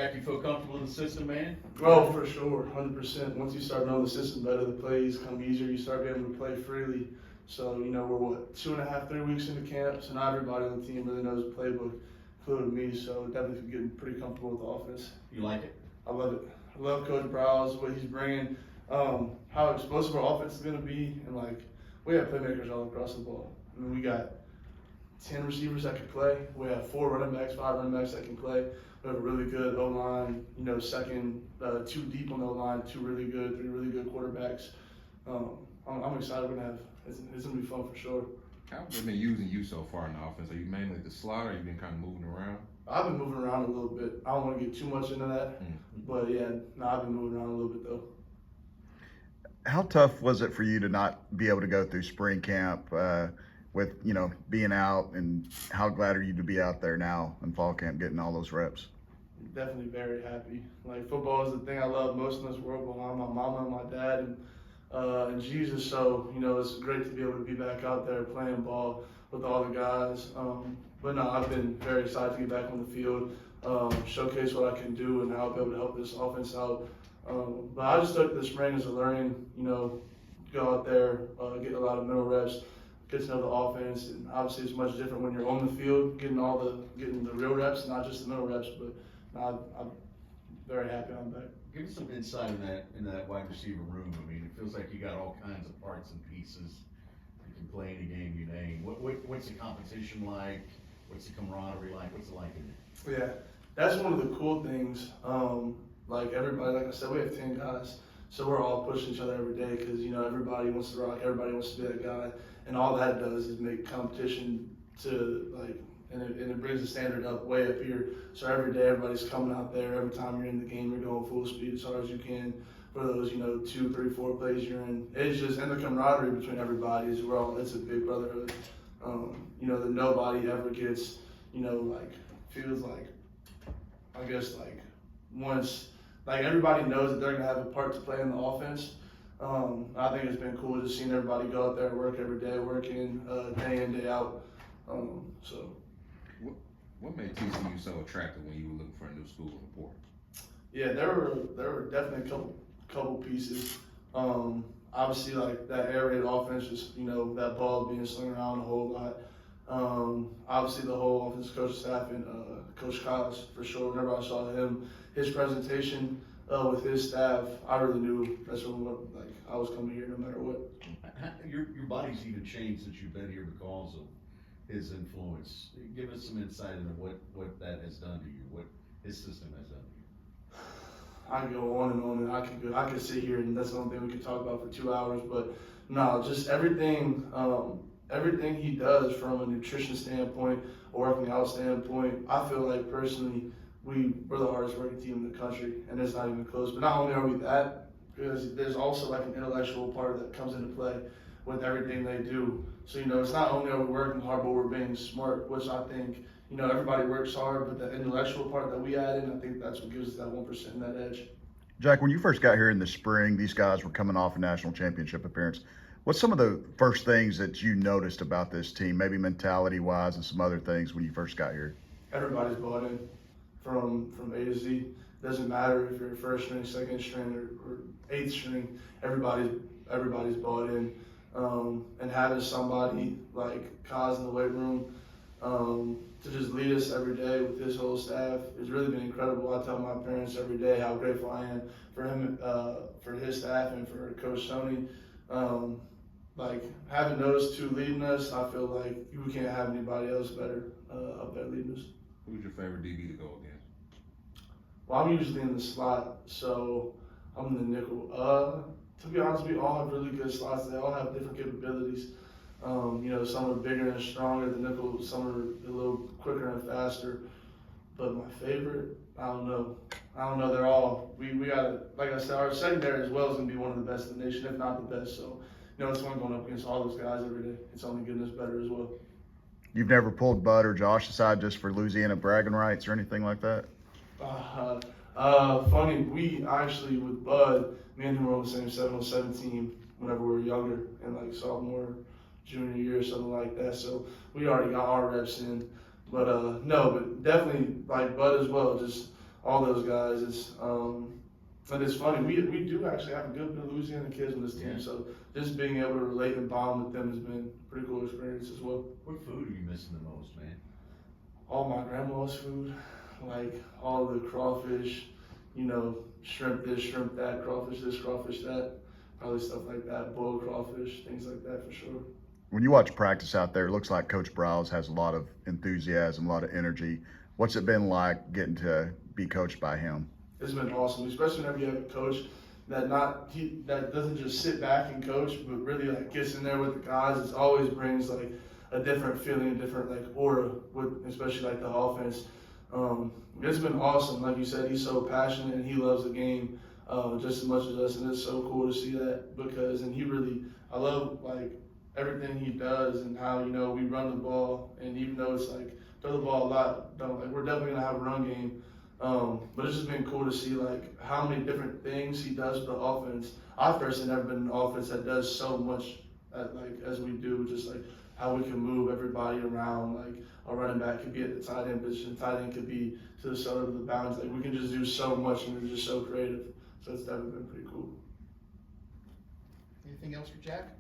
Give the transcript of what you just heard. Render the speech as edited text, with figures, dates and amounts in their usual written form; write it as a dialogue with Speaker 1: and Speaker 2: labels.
Speaker 1: You feel comfortable in the system, man?
Speaker 2: Oh, for sure, 100%. Once you start knowing the system better, the plays come easier. You start being able to play freely. So, we're 2.5, 3 weeks into camp, so not everybody on the team really knows the playbook, including me. So definitely getting pretty comfortable with the offense.
Speaker 1: You like it?
Speaker 2: I love it. I love Coach Browse, what he's bringing, how explosive our offense is going to be, and we have playmakers all across the ball. I mean, we got 10 receivers that can play. We have 4 running backs, 5 running backs that can play. We have a really good O-line, second, 2 deep on the O-line, 3 really good quarterbacks. I'm excited. It's going to be fun for sure.
Speaker 3: How have they been using you so far in the offense? Are you mainly the slot, or you been kind of moving around?
Speaker 2: I've been moving around a little bit. I don't want to get too much into that, but I've been moving around a little bit though.
Speaker 4: How tough was it for you to not be able to go through spring camp with being out, and how glad are you to be out there now in fall camp getting all those reps?
Speaker 2: Definitely very happy. Football is the thing I love most in this world behind my mama and my dad and Jesus. So it's great to be able to be back out there playing ball with all the guys. But no, I've been very excited to get back on the field, showcase what I can do and how I'll be able to help this offense out. But I just took the spring as a learning, go out there, get a lot of middle reps, get to know the offense, and obviously it's much different when you're on the field, getting the real reps, not just the middle reps. But I'm very happy I'm back.
Speaker 1: Give us some insight in that wide receiver room. I mean, it feels like you got all kinds of parts and pieces. You can play any game you name. What's the competition like? What's the camaraderie like? What's it like in there?
Speaker 2: Yeah, that's one of the cool things. Everybody, like I said, we have 10 guys, so we're all pushing each other every day because everybody wants to rock, everybody wants to be that guy, and all that does is make competition and it brings the standard up way up here. So every day everybody's coming out there. Every time you're in the game, you're going full speed as hard as you can for those 2, 3, 4 plays you're in. It's just, and the camaraderie between everybody is it's a big brotherhood. That nobody ever gets, feels once, everybody knows that they're going to have a part to play in the offense. I think it's been cool just seeing everybody go out there and work every day, working day in, day out.
Speaker 3: What made TCU so attractive when you were looking for a new school in the portal?
Speaker 2: Yeah, there were definitely a couple pieces. Obviously, that air raid offense, just that ball being slung around a whole lot. Obviously, the whole offensive coach staff and Coach Collins for sure. Whenever I saw his presentation with his staff, I really knew that's what I was coming here no matter what.
Speaker 1: Your body's even changed since you've been here because of his influence. Give us some insight into what that has done to you, what his system has done to you.
Speaker 2: I can go on and on, and I could sit here, and that's the only thing we could talk about for 2 hours. But no, just everything he does from a nutrition standpoint, a working out standpoint. I feel like personally, we're the hardest working team in the country, and it's not even close. But not only are we that, because there's also an intellectual part that comes into play with everything they do. So it's not only are we working hard, but we're being smart, which I think everybody works hard, but the intellectual part that we add in, I think that's what gives us that 1% and that edge.
Speaker 4: Jack, when you first got here in the spring, these guys were coming off a national championship appearance. What's some of the first things that you noticed about this team, maybe mentality-wise and some other things when you first got here?
Speaker 2: Everybody's bought in from A to Z. It doesn't matter if you're first string, second string, or eighth string. Everybody's bought in. And having somebody like Kaz in the weight room to just lead us every day with his whole staff has really been incredible. I tell my parents every day how grateful I am for him, for his staff, and for Coach Swinney. Having those two leading us, I feel like we can't have anybody else better up there leading us.
Speaker 3: Who's your favorite DB to go against?
Speaker 2: Well, I'm usually in the slot, so I'm in the nickel. To be honest, we all have really good slots. They all have different capabilities. Some are bigger and stronger than nickel. Some are a little quicker and faster. But my favorite, I don't know. They're all. We got, like I said, our secondary as well is going to be one of the best in the nation, if not the best. So, it's fun going up against all those guys every day. It's only getting us better as well.
Speaker 4: You've never pulled Bud or Josh aside just for Louisiana bragging rights or anything like that?
Speaker 2: Funny, we actually, with Bud, me and him were on the same 707 team whenever we were younger, and sophomore, junior year, or something like that. So we already got our reps in. But no, but definitely Bud as well. Just all those guys. And it's funny, we do actually have a good bit of Louisiana kids on this team,
Speaker 1: Yeah.
Speaker 2: so just being able to relate and bond with them has been a pretty cool experience as well.
Speaker 1: What food are you missing the most, man?
Speaker 2: All my grandma's food, like all the crawfish, shrimp this, shrimp that, crawfish this, crawfish that, probably stuff like that, boiled crawfish, things like that for sure.
Speaker 4: When you watch practice out there, it looks like Coach Browse has a lot of enthusiasm, a lot of energy. What's it been like getting to be coached by him?
Speaker 2: It's been awesome, especially whenever you have a coach that doesn't just sit back and coach, but really like gets in there with the guys. It always brings like a different feeling, a different like aura with, especially like the offense. It's been awesome. Like you said, he's so passionate and he loves the game just as much as us, and it's so cool to see that I love like everything he does and how we run the ball, and even though it's like throw the ball a lot, we're definitely gonna have a run game. But it's just been cool to see like how many different things he does for the offense. I've personally never been in an offense that does so much as we do, just like how we can move everybody around. Like a running back could be at the tight end position, tight end could be to the side of the bounds. Like we can just do so much, and we're just so creative. So it's definitely been pretty cool.
Speaker 5: Anything else for Jack?